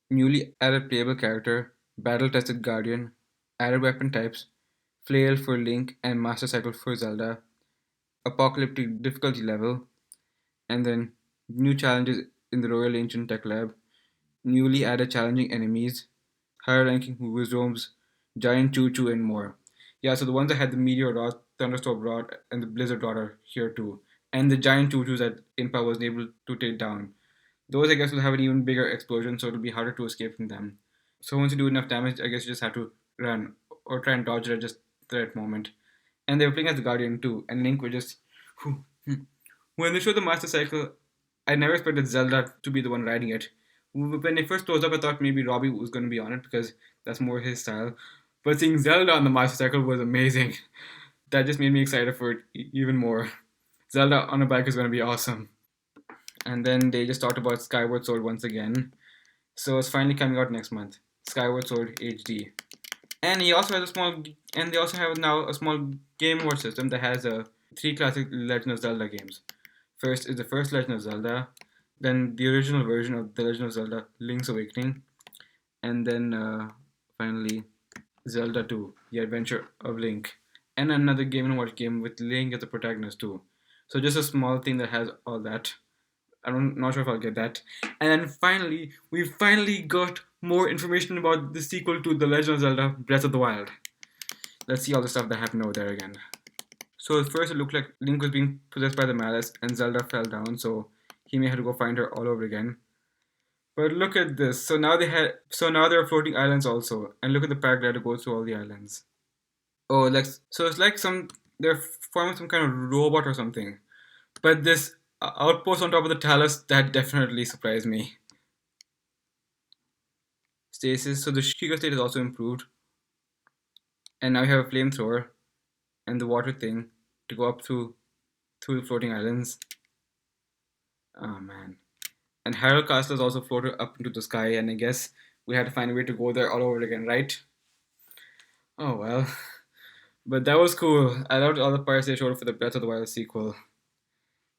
[SPEAKER 1] newly added playable character, battle tested guardian, added weapon types, flail for Link and Master Cycle for Zelda, apocalyptic difficulty level, and then new challenges in the Royal Ancient Tech Lab, newly added challenging enemies, higher ranking Wisdoms, Giant Choo Choo, and more. Yeah, so the ones that had the Meteor Rod, Thunderstorm Rod, and the Blizzard Rod are here too. And the Giant Choo Choos that Impa wasn't able to take down. Those, I guess, will have an even bigger explosion, so it'll be harder to escape from them. So once you do enough damage, I guess you just have to run, or try and dodge it at just the right moment. And they were playing as the Guardian too, and Link was just... When they showed the Master Cycle, I never expected Zelda to be the one riding it. When it first closed up, I thought maybe Robbie was going to be on it, because that's more his style. But seeing Zelda on the Master Cycle was amazing. That just made me excited for it even more. Zelda on a bike is going to be awesome. And then they just talked about Skyward Sword once again. So it's finally coming out next month. Skyward Sword HD. And they also have now a small game mode system that has 3 classic Legend of Zelda games. First is the first Legend of Zelda, then the original version of The Legend of Zelda Link's Awakening, and then finally Zelda 2, The Adventure of Link, and another Game & Watch game with Link as the protagonist too. So just a small thing that has all that. I'm not sure if I'll get that. And then finally, we finally got more information about the sequel to The Legend of Zelda Breath of the Wild. Let's see all the stuff that happened over there again. So at first it looked like Link was being possessed by the malice and Zelda fell down, so he may have to go find her all over again. But look at this. So now there are floating islands also, and look at the paraglider that goes through all the islands. Oh, so it's like they're forming some kind of robot or something. But this outpost on top of the talus, that definitely surprised me. Stasis, so the Sheikah state is also improved. And now you have a flamethrower and the water thing to go up through the floating islands. Oh man. And Hyrule Castle is also floated up into the sky, and I guess we had to find a way to go there all over again, right? Oh well. But that was cool. I loved all the parts they showed for the Breath of the Wild sequel.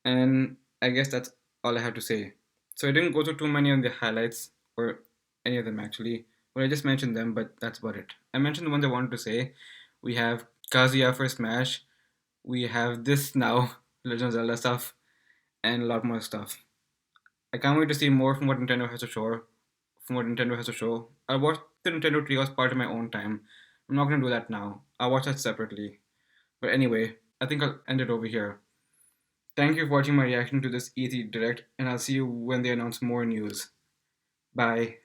[SPEAKER 1] And I guess that's all I have to say. So I didn't go through too many of the highlights, or any of them actually. Well, I just mentioned them, but that's about it. I mentioned the ones I wanted to say. We have Kazuya for Smash. We have this now, Legend of Zelda stuff, and a lot more stuff. I can't wait to see more from what Nintendo has to show. I'll watch the Nintendo Treehouse part in my own time. I'm not going to do that now. I'll watch that separately. But anyway, I think I'll end it over here. Thank you for watching my reaction to this E3 Direct, and I'll see you when they announce more news. Bye.